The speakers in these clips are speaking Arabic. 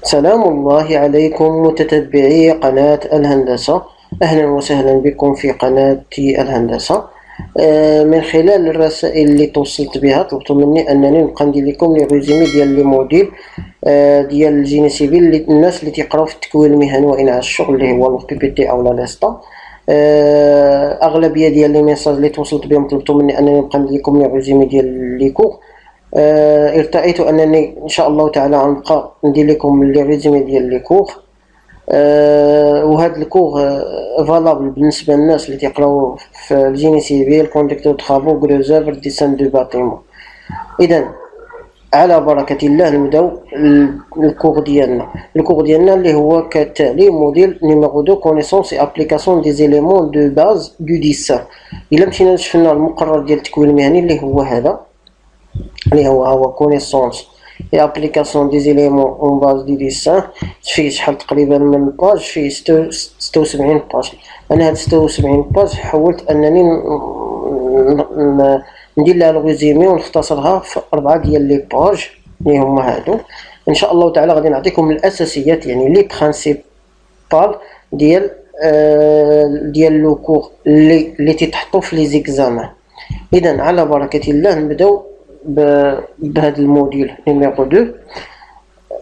سلام الله عليكم متتبعي قناة الهندسة. أهلا وسهلا بكم في قناة الهندسة. من خلال الرسائل اللي توصلت بها طلبت مني أنني نبقى ندير لكم لي ريزومي ديال لي موديل ديال الجيني سيفيل الناس اللي تيقراو في التكوين المهني وإنعاش الشغل اللي هو البي بي تي أو ليستا. أغلبية ديال لي ميساج اللي توصلت بهم طلبتوا مني أنني نبقى ندير لكم لي ريزومي ديال لي كور. ارتأيت أنني إن شاء الله تعالى غنبقى ندير لكم لي ريزومي ديال لي كور. وهاد الكور فالابل بالنسبة للناس اللي تيقراو في الجيني سيفيل، كوندكتور طرافو، غروزوفر، ديسان دو باتيمون. إذا على بركة الله نبداو الكور ديالنا. الكور ديالنا اللي هو كالتالي: موديل نيميرو 2 كونيسونس اي ابليكاسيون دي زيليمون دو باز دو ديسان. إلا مشينا شفنا المقرر ديال التكوين المهني اللي هو هذا، اللي هو كونيسونس اي ابليكاسيون دي زيليمون اون باز دو ديسان، فيه شحال تقريبا من باج؟ فيه 76 باج. انا هاد 76 باج حاولت انني ندير لها الريزومي ونختصرها في 4 ديال لي باج اللي هما هادو. ان شاء الله تعالى غادي نعطيكم الاساسيات، يعني لي برينسيبال ديال لو كور اللي تيتحطوا في لي زيكزامان. اذا على بركه الله نبداو بهذا الموديل نيميرو 2.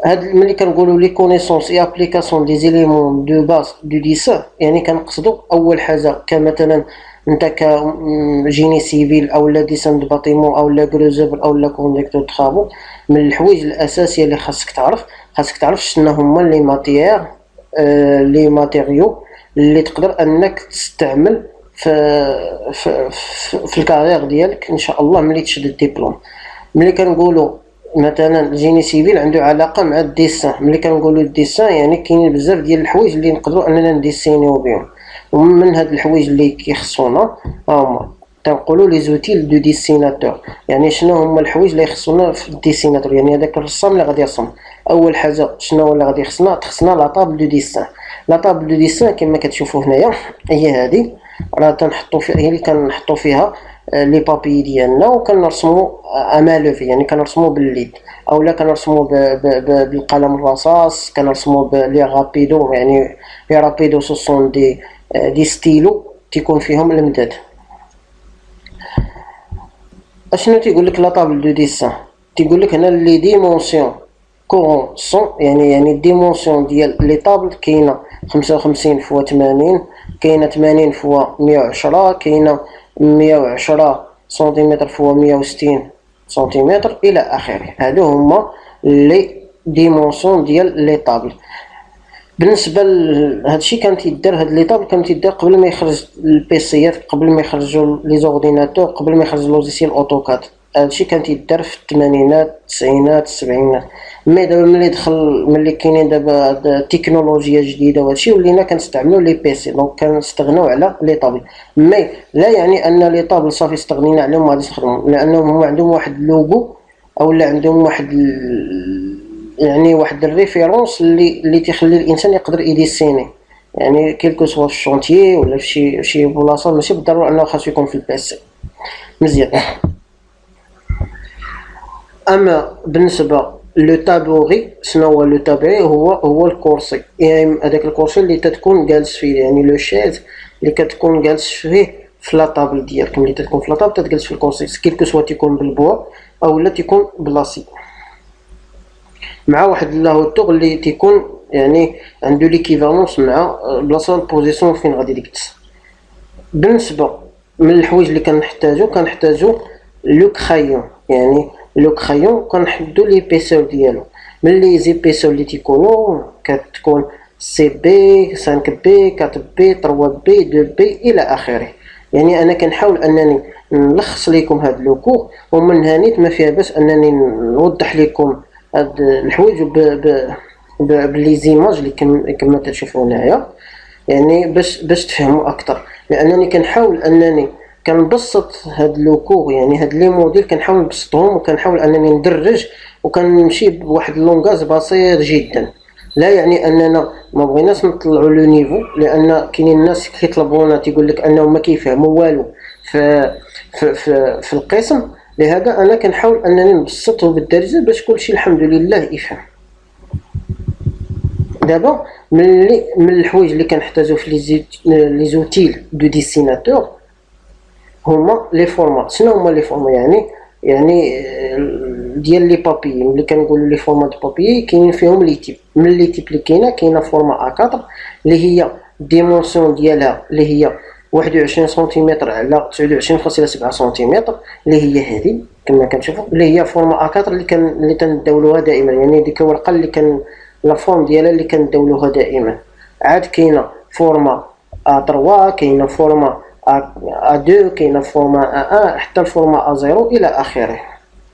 هاد ملي كنقولوا لي كونيسونس اي ابليكاسيون دي زيليمون دو باز دو ديسان، يعني كنقصدوا اول حاجه كمثلا انت كجيني سيفيل او لا ديسان دو باتيمون او لا غروزوفر او لا كوندكتور طرافو، من الحوايج الاساسيه اللي خاصك تعرف شنو هما لي ماتيير لي ماتيريو اللي تقدر انك تستعمل في الكارير ديالك ان شاء الله ملي تشد الدبلوم. ملي كنقولوا مثلا الجيني سيفيل عنده علاقه مع الديسان، ملي كنقولوا الديسان يعني كاينين بزاف ديال الحوايج اللي نقدروا اننا نديسينيو بهم، ومن هاد الحوايج اللي كيخصونا هما كنقولوا لي زوتيل دو ديسيناتور. يعني شنو هما الحوايج اللي يخصونا في الديسيناتور؟ يعني هذاك الرسام اللي غادي يرسم اول حاجه شنو هو اللي غادي يخصنا لا طابل دو ديسان. لا طابل دو ديسان كما كتشوفوا هنايا هي هذه، راه تنحطوا فيها، هي اللي كنحطوا فيها لي بابي ديالنا وكنرسموا امالوف، يعني كنرسموا باليد اولا كنرسموا بالقلم الرصاص، كنرسموا بلي رابيدو. يعني لي رابيدو سوسون دي ستيلو تيكون فيهم المداد. اشنو تيقول لك لا طابل دو ديسان؟ تيقول لك هنا لي ديمونسيون كورون سون، يعني الديمونسيون ديال لي طابل كاينه 55 فوا 80، كاينه 80 فوا 110، كاينه 110 سنتيمتر فوا 160 سنتيمتر الى اخره. هادو هما لي ديمونسيون ديال لي طابل. بالنسبه لهادشي كان تيدار، هاد لي طابل كان تيدار قبل ما يخرج البيسيات، قبل ما يخرجوا لي زورديناتور، قبل ما يخرج لوجيسيال اوتوكاد. هادشي كان تيدار في الثمانينات التسعينات السبعينات. مي دابا ملي كاينين دابا التكنولوجيا جديده وهادشي ولينا كنستعملوا لي بيسي، دونك كنستغناو على لي طابل. مي لا يعني ان لي طابل صافي استغنينا عليهم وغادي نستخدمهم، لانهم هما عندهم واحد اللوغو او لا عندهم واحد يعني واحد الريفيرونس اللي تيخلي الانسان يقدر يديسيني، يعني كيلكو سوا في الشونتيي ولا في شي بلاصه، ماشي بالضروره انه خاصو يكون في البيسي. مزيان. اما بالنسبه لو تابوري، شنو هو لو تابوري؟ هو الكرسي، يعني هذاك الكرسي اللي تتكون جالس فيه، يعني لو شيز اللي كتكون جالس فيه في لا طابل ديالك. ملي تكون في لا طابل تجلس في الكرسي، كيلكو سوا تيكون بالبوا او لا تيكون بلاصي، مع واحد لاهوتور اللي تيكون يعني عنده ليكيفالونس مع بلاصه البوزيسيون فين غادي يجلس. بالنسبه من الحوايج اللي كنحتاجو لو كرايون، يعني لو كرايون كنحددو لي بيسور ديالو. من لي زيبيسور اللي تيكونوا كتكون سي بي 5 بي 4 بي 3 بي 2 بي الى اخره. يعني انا كنحاول انني نلخص لكم هاد لو كور، ومن هانيت ما فيها باش انني نوضح لكم هاد الحوايج بلي زيماج اللي كما تشوفوا هنايا، يعني باش تفهموا اكثر. لانني كنحاول انني كنبسط هاد لو كور، يعني هاد لي موديل كنحاول نبسطهم وكنحاول انني ندرج وكنمشي بواحد اللونغاج بسيط جدا. لا يعني اننا ما بغيناش نطلعوا لو نيفو، لان كاينين الناس كيطلبونا تيقول لك انهم ما كيفهموا والو في القسم، لهذا انا كنحاول انني نبسطه بالدارجه باش كلشي الحمد لله يفهم. دابا من الحوايج اللي كنحتاجو في لي زوتيل دو ديسيناتور هما لي فورما. شنو هما لي فورما؟ يعني ديال لي بابي. ملي كنقولوا لي فورما دو بابي كاينين فيهم لي تيب. من لي تيب اللي كاينه فورما A4 اللي هي ديمونسيون ديالها اللي هي 21 سنتيمتر على 29.7 سنتيمتر، اللي هي هذه كما كنشوفوا، اللي هي فورما A4 اللي كنداولوها دائما. يعني ديك الورقه اللي لا فورم ديالها اللي كنداولوها دائما. عاد كاينه فورما A3، كاينه فورما A2، كاينه فورما A1 حتى الفورما A0 الى اخره.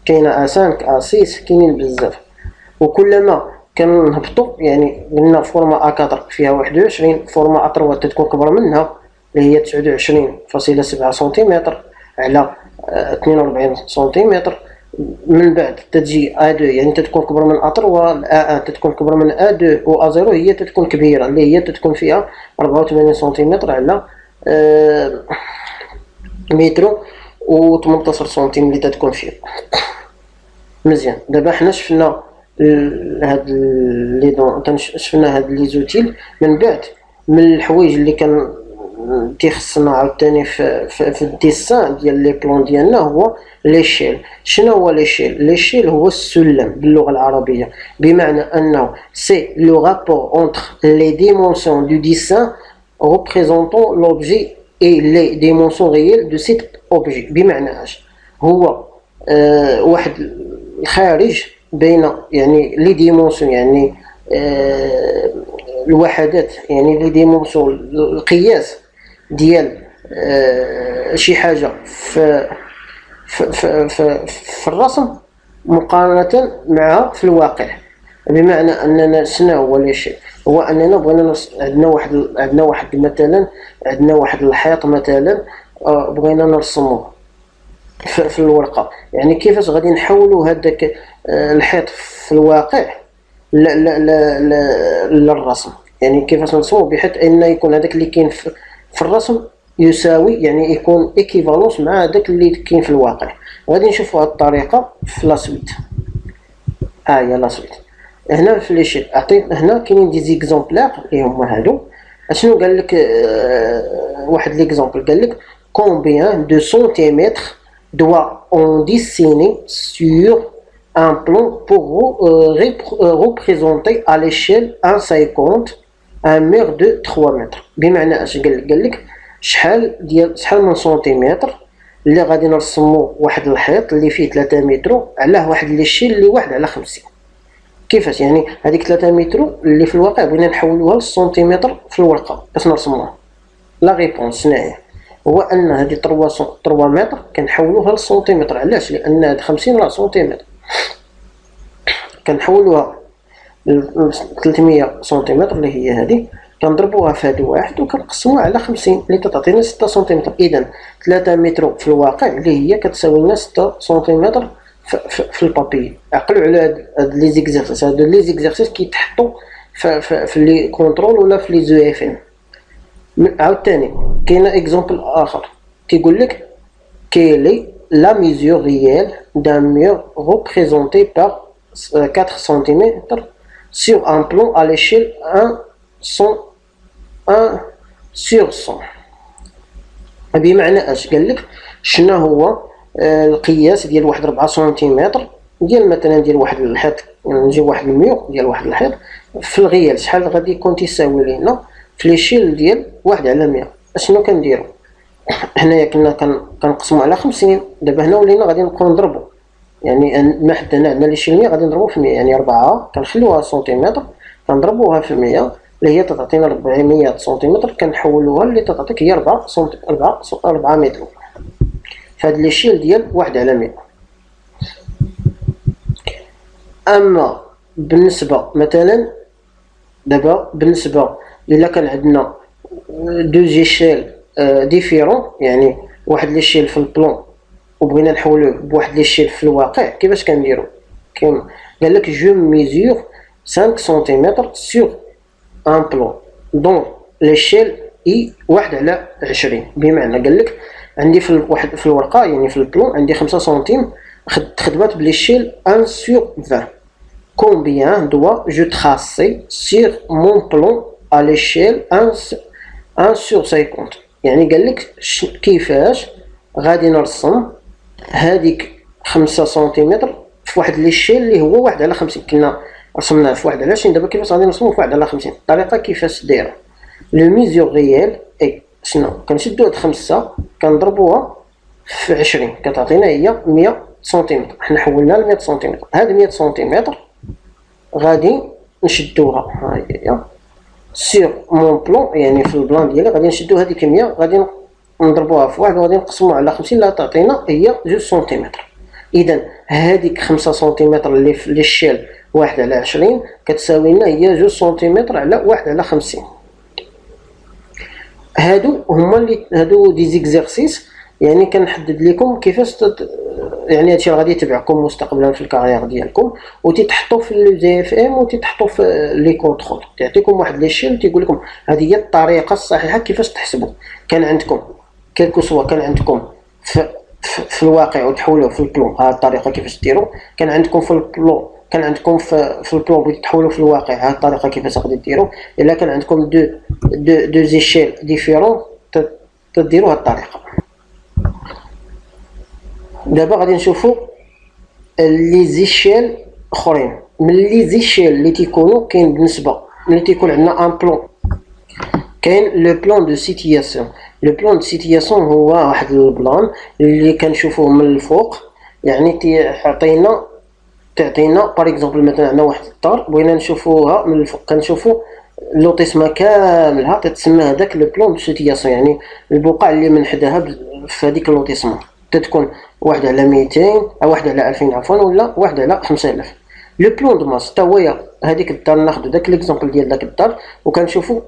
كاينه A5 A6 كاينين بزاف. وكلما كنهبطوا يعني قلنا فورما A4 فيها 21، فورما A3 تتكون كبر منها اللي هي 29.7 سنتيمتر على 42 سنتيمتر. من بعد تجي A2 يعني تتكون كبر من A3، A1 تتكون كبر من A2، و A0 هي تتكون كبيرة اللي هي تتكون فيها 84 سنتيمتر على متر و 18 سنتيم اللي تتكون فيها. مزيان. دابا حنا شفنا هاد شفنا هاد لي زوتيل. من بعد من الحوايج اللي تيخصنا عاوتاني في الديسان ديال لي بلون ديالنا هو ليشيل. شنو هو ليشيل؟ ليشيل هو السلم باللغه العربيه، بمعنى انه سي لو رابور اونتر لي ديمونسيون دو ديسان représentant l'objet et les dimensions réelles de cet objet. بمعنى اش هو واحد الخارج بين يعني لي ديمونسيون، يعني الوحدات، يعني لي ديمونسيون القياس ديال شي حاجه في الرسم مقارنه مع في الواقع. بمعنى اننا شنو هو ليشيل؟ هو اننا بغينا عندنا واحد مثلا، عندنا واحد الحيط مثلا بغينا نرسموه في الورقه. يعني كيفاش غادي نحولوا هذاك الحيط في الواقع للرسم؟ يعني كيفاش نرسموه بحيث ان يكون هذاك اللي كاين في الرسم يساوي، يعني يكون ايكيفالونس مع هذاك اللي كاين في الواقع. غادي نشوفوا هذه الطريقه في لاسويت. هي لاسويت. هنا في ليشيل عطينا هنا كاينين دي زيكزامبلار اللي هما هادو. اشنو قال لك؟ واحد ليكزامبل قال لك combien de centimètres doit on dessiner sur un plan pour représenter à l'échelle 1,50 un mur de 3 متر. بمعنى اش قال لك شحال من سنتيمتر اللي غادي نرسمو واحد الحيط اللي فيه 3 متر على واحد ليشيل اللي 1 على 50. كيفاش يعني هذيك 3 متر اللي في الواقع بغينا نحولوها للسنتيمتر في الورقه باش نرسموها؟ لا ريبونس شناهي؟ هو ان هذه 3 متر كنحولوها للسنتيمتر. علاش؟ لان هاد 50 راه سنتيمتر، كنحولوها ل 300 سنتيمتر اللي هي هذه، كنضربوها في هذه واحد وكنقسموها على 50 اللي تعطينا 6 سنتيمتر. اذا 3 متر في الواقع اللي هي كتساوي لنا 6 سنتيمتر في البابي. عقلوا على هاد لي زيكزارسيس. هادو لي زيكزارسيس كيتحطوا في لي كونترول ولا في لي زو اف ام. عاوتاني كاينه اكزامبل اخر كيقول لك كيلي لا ميزور ريال دان مير ريبريزونتي بار 4 سنتيمتر sur un plan à l'échelle 1 sur 100. بمعنى اش؟ قال لك شنو هو القياس ديال واحد 4 سنتيمتر ديال مثلا ديال واحد الحيط. نجيب واحد الميو ديال واحد الحيط في الغيال شحال غادي يكون تيساوي لينا في ليشيل ديال 1 على 100. اشنو كنديرو حنايا؟ كنا كنقسمو على 50. دابا هنا ولينا غادي نبقاو نضربو، يعني ما حتى هنا عندنا ليشيل 100 غادي نضربو في 100، يعني 4 كنخليوها سنتيمتر كنضربوها في 100 اللي هي تعطينا 400 سنتيمتر، كنحولوها اللي تعطيك هي 4 متر فهاد ليشيل ديال 1 على 100. اما بالنسبه مثلا دابا بالنسبه الا كان عندنا دو جيشيل ديفيرون، يعني واحد ليشيل في البلون وبغينا نحولوه بواحد ليشيل في الواقع، كيفاش كنديرو؟ كيما قال لك جو ميزور 5 سنتيمتر سور ان بلون دون ليشيل اي 1 على 20. بمعنى قال لك عندي في واحد في الورقه يعني في البلون عندي 5 سنتيم خدمت بليشيل 1 sur 20. Combien dois je tracer sur mon plan à l'échelle 1 sur 50؟ يعني قال لك كيفاش غادي نرسم هذيك 5 سنتيمتر في واحد ليشيل اللي هو 1 على 50. كنا رسمناه في 1 على 20، دابا كيفاش غادي نرسمو في 1 على 50؟ الطريقه كيفاش دايره لو ميزور ريال اي شنو كنشدو هاد 5 كنضربوها في 20 كتعطينا هي 100 سنتيمتر. حنا حولنا ل 100 سنتيمتر. هاد 100 سنتيمتر غادي نشدوها ها هي سير مون بلون، يعني في البلان ديالي غادي نشدو هذيك 100 غادي نضربوها في 1 وغادي نقسموها على 50 اللي تعطينا هي 2 سنتيمتر. اذا هذيك 5 سنتيمتر اللي في ليشيل 1 على 20 كتساوي لنا هي 2 سنتيمتر على 1 على 50. هادو هما اللي هادو دي زيكزيرسيس يعني كنحدد لكم كيفاش يعني هادشي غادي يتبعكم مستقبلا في الكارير ديالكم، وتتحطوا في لو زي اف ام وتتحطوا في لي كونترول. تعطيكم واحد ليشيل تيقول لكم هذه هي الطريقه الصحيحه كيفاش تحسبوا. كان عندكم كلكو سوا كان عندكم في الواقع وتحولوه في البلون ها الطريقه كيفاش ديروا، كان عندكم في البلون كان عندكم في البلون بغيتو تحولوا في الواقع ها الطريقه كيفاش غادي ديروا. الا كان عندكم دو زيشيل ديفيرون تديروا هاد الطريقه. دابا غادي نشوفوا لي زيشيل اخرين. من لي زيشيل اللي تيكونوا كاين بالنسبه ملي تيكون عندنا ان بلون كاين لو بلان دو سيتياسيون. لو بلان دو سيتياسيون هو واحد البلان اللي كنشوفوه من الفوق، يعني تعطينا باغ اكزومبل مثلا عندنا واحد الدار بغينا نشوفوها من الفوق كنشوفوا لوطيسما كاملها تتسمى هذاك لو بلان دو سيتياسيون، يعني البقع اللي من حداها في هذيك لوطيسما تتكون 1 على 200 او 1 على 2000 عفوا ولا 1 على 5000. لو بلان دو ماس تا هو هذيك الدار ناخذ داك ليكزامبل ديال داك الدار وكنشوفوا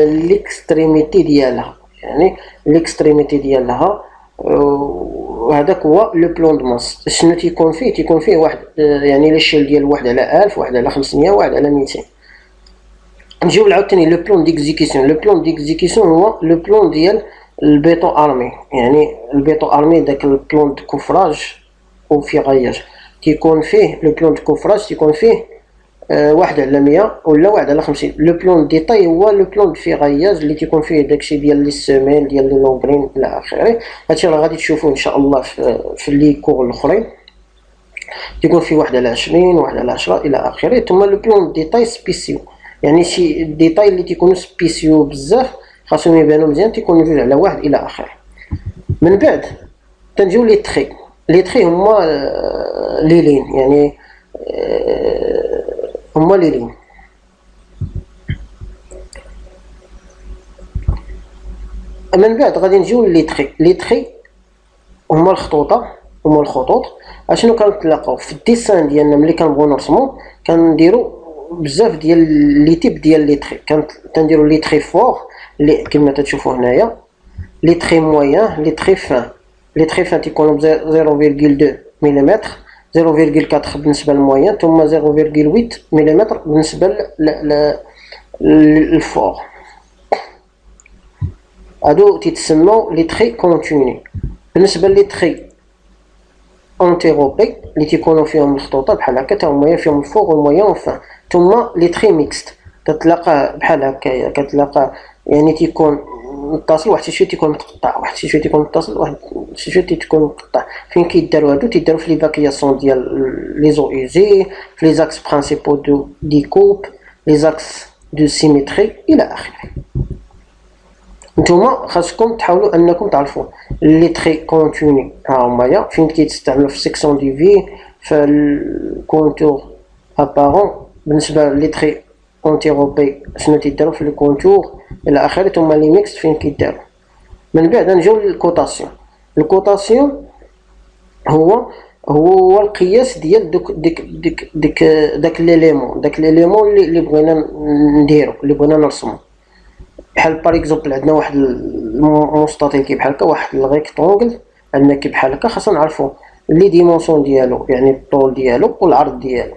ليكستريميتي ديالها، يعني ليكستريميتي ديالها وهذاك هو لو بلان دو ماس. شنو تيكون فيه واحد يعني ليشيل ديال 1 على 1000 1 على 500 1 على 200. نجيو عاوتاني لو بلان ديكزيكسيون. لو بلان ديكزيكسيون هو لو بلان ديال البيطون ارمي، يعني البيطون ارمي داك البلان دو كوفراج وفي غياج تيكون فيه لو بلان دو كوفراج تيكون فيه 1 على 100 ولا 1 على 50. لو بلان ديتاي هو لو بلان في غياج اللي تيكون فيه داكشي ديال لي سيمين ديال لي لونغرين الى اخره. هادشي راه غادي تشوفوه ان شاء الله في لي كور الاخرين. تيكون فيه 1 على 20 1 على 10 الى اخره. ثم لو بلان ديتاي سبيسيو، يعني شي ديتاي اللي تيكونوا سبيسيو بزاف خاصهم يبانوا مزيان تيكونوا 2 على 1 الى اخره. من بعد تنجيو لي تري. لي تري هما لي لين، يعني هما لي لين. من بعد غادي نجيو لي تري. لي تري هما الخطوط. اشنو كنتلاقاو في الديسان ديالنا ملي كنبغيو نرسمو كنديرو بزاف ديال لي تيب ديال لي تري. كنديرو لي تري فور اللي كما تشوفوا هنايا، لي تري مويان، لي تري فان. لي تري فان تيكونوا 0.2 ملم، 0.4 بالنسبه للمويان، ثم 0.8 ملم بالنسبه للفور. هادو تيتسموا لي تري كونتيني. بالنسبه لي تري انتيروبي اللي تيكونوا فيهم الخطوطه بحال هكا تا هما فيهم الفور والمويان وفان. ثم لي تري ميكست تتلاقى بحال هكايا، كتلاقى يعني تيكون متصل، واحد شي تيكون متقطع، واحد شي تيكون متصل، واحد شي تيكون مقطع. فين كيداروا هادو تيداروا في ليفاكياسيون ديال لي زو ايزي، في لي زاكس برينسيبو دو ديكوب، لي زاكس دو سيميتري الى اخره. نتوما خاصكم تحاولوا انكم تعرفوا لي تري كونتيني ها هما فين كيتستعملوا في سيكسيون دي في، في الكونتور ابارون. بالنسبه لي تري انتيروبي شنو تيداروا في الكونتور الى اخره. ثم لي ميكس فين كيداروا. من بعد نجيو للكوطاسيون. الكوطاسيون هو القياس ديال داك ليليمون اللي بغينا نديرو، اللي بغينا نرسمو. بحال باغ اكزومبل عندنا واحد المستطيل كي بحال هكا، واحد الريكتونغل عندنا كي بحال هكا، خاصنا نعرفوا لي ديمونسيون ديالو، يعني الطول ديالو والعرض ديالو.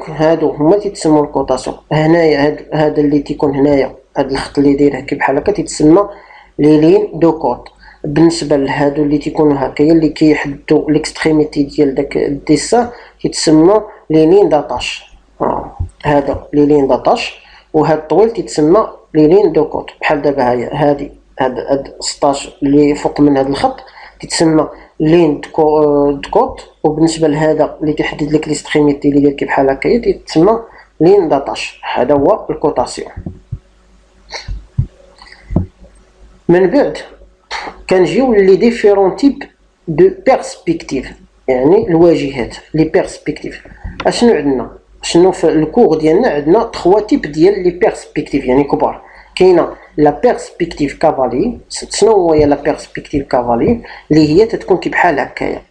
هادو هما تيتسموا الكوطاسيون. هنايا هذا اللي تيكون هنايا، هاد الخط اللي داير كي بحال هكا تيتسمى لي لين دو كوت. بالنسبه لهادو اللي تيكونوا هكايا اللي كيحدوا ليكستريميتي ديال داك الديسان كيتسمى لي لين داتاش. هذا لي لين داتاش، وهاد الطويل تيتسمى لي لين دو كوت. بحال دابا هادي هاد 16 اللي فوق من هاد الخط تيتسمى لين دو كوت، وبالنسبه لهذا اللي كيحدد لك ليستريميتي اللي داير بحال هكايا تيتسمى لين داتاش. هذا هو الكوتاسيون. من بعد كنجيو لي ديفيرون تيب دو بيرسبكتيف، يعني الواجهات لي بيرسبكتيف. اشنو عندنا؟ شنو في الكور ديالنا؟ عندنا 3 تيب ديال لي بيرسبكتيف يعني كبار. كاينه لا بيرسبكتيف كافالي. شنو هي لا بيرسبكتيف كافالي؟ اللي هي تتكون كي بحال هكايا،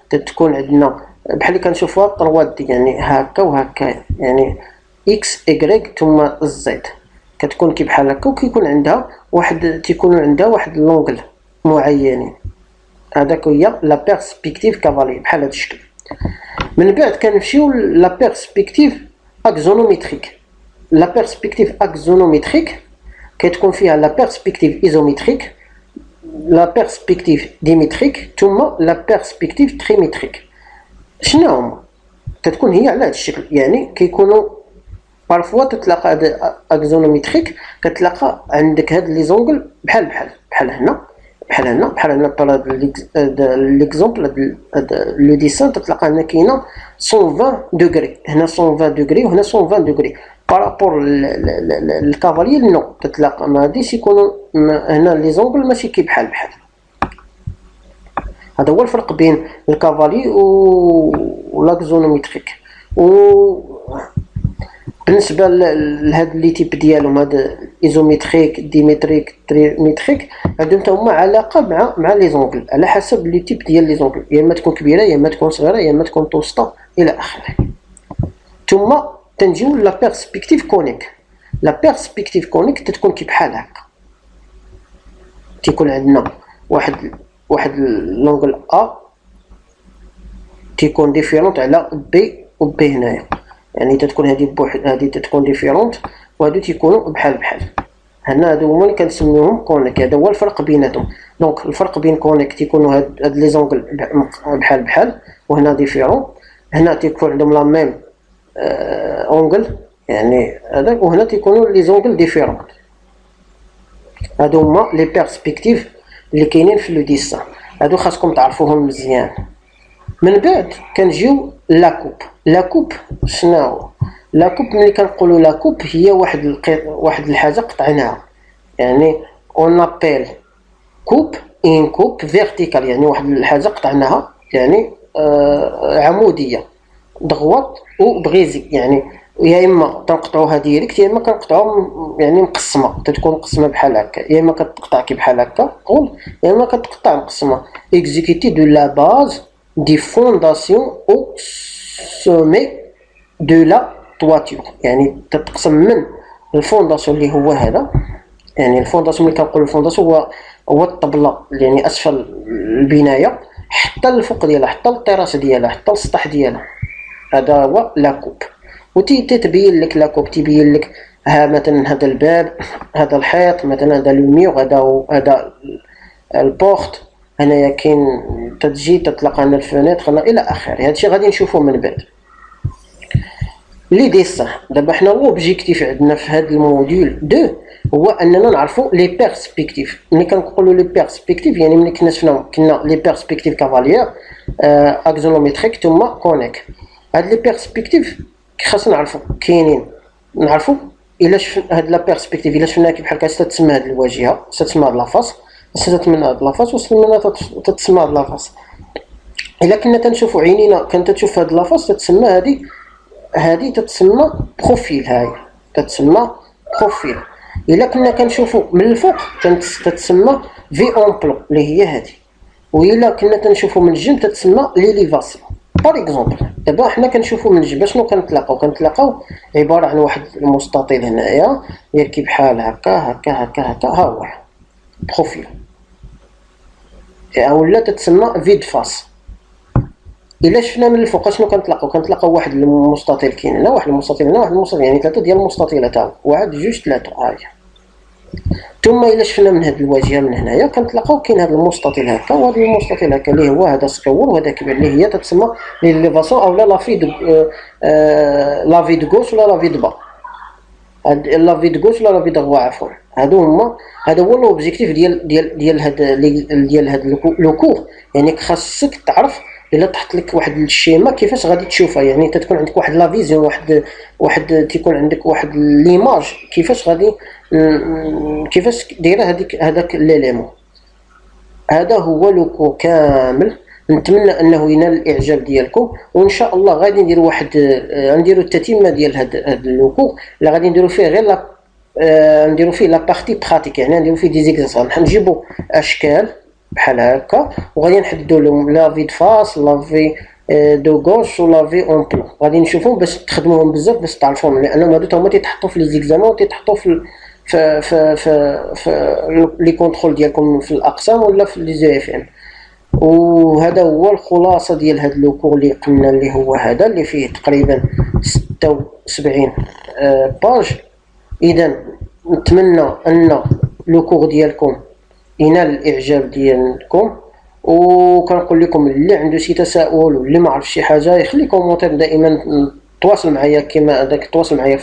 تتكون عندنا بحال اللي كنشوفوها 3 دي، يعني هكا وهكا، يعني اكس ايغريك ثم زد، كتكون كي بحال هكا، وكيكون عندها تيكون عندها واحد لونغل معينين. هذاك هي لا بيرسبكتيف كافالي بحال هذا الشكل. من بعد كنمشيو لا بيرسبكتيف اكزونوميتريك. لا بيرسبكتيف اكزونوميتريك كتكون فيها لا بيرسبكتيف ايزوميتريك، لا بيرسبكتيف ديميتريك، ثم لا بيرسبكتيف تريميتريك. شنو هما؟ كتكون هي على هذا الشكل، يعني كيكونوا بارفوا تتلاقى هاد اكزونوميتريك، كتلاقى عندك هاد لي زونغل بحال هنا بحال هنا بحال هنا. بحال ليكزومبل هاد لو ديسان تتلاقى هنا كاينه 120 دوغري، هنا 120 دوغري وهنا 120 دوغري. بارابور الكافالي نو، تتلاقى ما غاديش يكونوا هنا لي زونغل ماشي كي بحال. هذا هو الفرق بين الكافالي والاكزونوميتريك. و بالنسبه لهاد لي تيب ديالهم، هاد ايزوميتريك ديميتريك تريميتريك، عندهم حتى هما علاقه مع لي زونغل على حسب لي تيب ديال لي زونغل، يا اما تكون كبيره يا اما تكون صغيره يا اما تكون توسطه الى اخره. ثم تنجيو لا بيرسبكتيف كونيك. لا بيرسبكتيف كونيك تتكون كي بحال هكا، تيكون عندنا واحد لونغل ا تيكون ديفيرونت على بي و بي هنايا، يعني تتكون هذه بوحد، هذه تتكون ديفيرونت، وهادو تيكونوا بحال. هنا هادو هما اللي كنسميوهم كونيك. هذا هو الفرق بيناتهم. دونك الفرق بين كونيك تيكونوا هاد لي زونغل بحال، وهنا ديفيرون. هنا تيكون عندهم لا ميم اونغل، يعني هذاك، وهنا تيكونوا لي زونغل ديفيرون. هادو هما لي بيرسبكتيف اللي كاينين في لو ديسان، هادو خاصكم تعرفوهم مزيان. من بعد كنجيو لاكوب. شنو لاكوب؟ ملي كنقولوا لاكوب هي واحد الحاجه قطعناها، يعني اون ابيل كوب ان كوب فيرتيكال، يعني واحد الحاجه قطعناها، يعني عموديه ضغوط وبغيزي، يعني يا اما تنقطعوها ديريكت يا اما كنقطعوها يعني مقسمه، تتكون مقسمه بحال هكا، يا اما كتقطع كي بحال هكا طول، يا اما كتقطع مقسمه. اكزيكوتي دو لا باز دي فونداسيون او سومي دو لا تواتور، يعني تتقسم من الفونداسيون اللي هو هذا، يعني الفونداسيون اللي كنقولوا الفونداسيون هو الطبله، يعني اسفل البنايه حتى الفوق ديالها، حتى الطراس ديالها، حتى السطح ديالها. هذا هو لاكوب. وتتبين لك لاكوب، تبين لك ها مثلا هذا الباب، هذا الحيط، مثلا هذا لو ميور، هذا البورت، هنايا كاين تتجي تتلقى لنا الفونيتر الى اخره. هادشي غادي نشوفوه من بعد. لي ديسان دابا حنا لوبجيكتيف عندنا في هذا الموديول 2 هو اننا نعرفوا لي بيرسبكتيف. ملي كنقولوا لي بيرسبكتيف يعني ملي كنا شفنا لي بيرسبكتيف كافالير اكزونوميتريك ثم كونيك. هاد لي بيرسبكتيف خاصنا نعرفوا كاينين، نعرفوا الا شفنا هاد لا بيرسبكتيف الا شفناها كي بحال هكا تتسمى هاد الواجهه، تتسمى هاد لافاس، تتسمى هاد لافاس، وسمينا تتسمى هاد لافاس. الا كنا تنشوفوا عينينا كانت تشوف هاد لافاس تتسمى هذه تتسمى بروفيل، هاي تتسمى بروفيل. الا كنا كنشوفوا من الفوق تتسمى في اون بلون اللي هي هذه، والا كنا تنشوفوا من الجنب تتسمى ليليفاسيون. باغ اكزومبل دابا حنا كنشوفوا من الجنب شنو كنتلاقاو عباره عن واحد المستطيل هنايا يركي بحال هكا ها هو بروفيل، ولا تتسمى فيد فاس. الا شفنا من الفوق شنو كنتلاقاو واحد المستطيل كاين هنا، واحد المستطيل هنا، واحد المستطيل، يعني 3 ديال المستطيلات، ها 1 2 3 هاهي. ثم الا شفنا من هذه الواجهه من هنايا كنتلاقاو كاين هذا المستطيل هكا، وهذا المستطيل هكا اللي هو هذا صغيور وهذا كبير، اللي هي تتسمى ليليفاسيون او لافي دو لافي دو غوش ولا لافي دو با. لافي دو غوش ولا لافي دو غوا عفوا، هذا هو لوبجيكتيف ديال هاد لو كور. يعني خاصك تعرف الا طحت لك واحد الشيما كيفاش غادي تشوفها، يعني تتكون عندك واحد لا فيزيون، واحد تيكون عندك واحد ليماج كيفاش غادي كيفاش دايره هذاك ليليمون. هذا هو لو كور كامل. نتمنى انه ينال الاعجاب ديالكم، وان شاء الله غادي نديروا نديروا التتمه ديال هذا لو كور اللي غادي نديروا فيه غير نديروا فيه لا بارتي براتيك، يعني نديروا فيه دي زيكزامبل، نجيبوا اشكال بحال هكا وغادي نحددوا لهم لا في فاس لا في دو غوش ولا في اون بلون، غادي نشوفهم باش تخدموهم بزاف باش تعرفوهم، لانهم هادو هما تيتحطوا في لي زيكزامان وتيتحطوا في لي كونترول ديالكم في الاقسام ولا في لي زي اف ام. وهذا هو الخلاصه ديال هذا لو كور اللي قلنا، اللي هو هذا اللي فيه تقريبا 76 باج. اذا نتمنى ان لو كور ديالكم ينال الاعجاب ديالكم، وكنقول لكم اللي عنده شي تساؤل واللي ما عرف شي حاجه يخلي كومونتير، دائما تواصل معايا كما داك تواصل معايا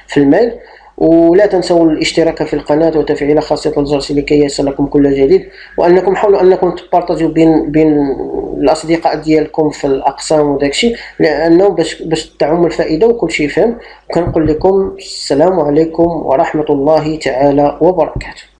في الميل. ولا تنسوا الاشتراك في القناه وتفعيل خاصيه الجرس لكي يصلكم كل جديد، وانكم حاولوا انكم تبارطاجيو بين الاصدقاء ديالكم في الاقسام وداكشي، لانه باش تعم الفائده وكل شيء فهم. وكنقول لكم السلام عليكم ورحمه الله تعالى وبركاته.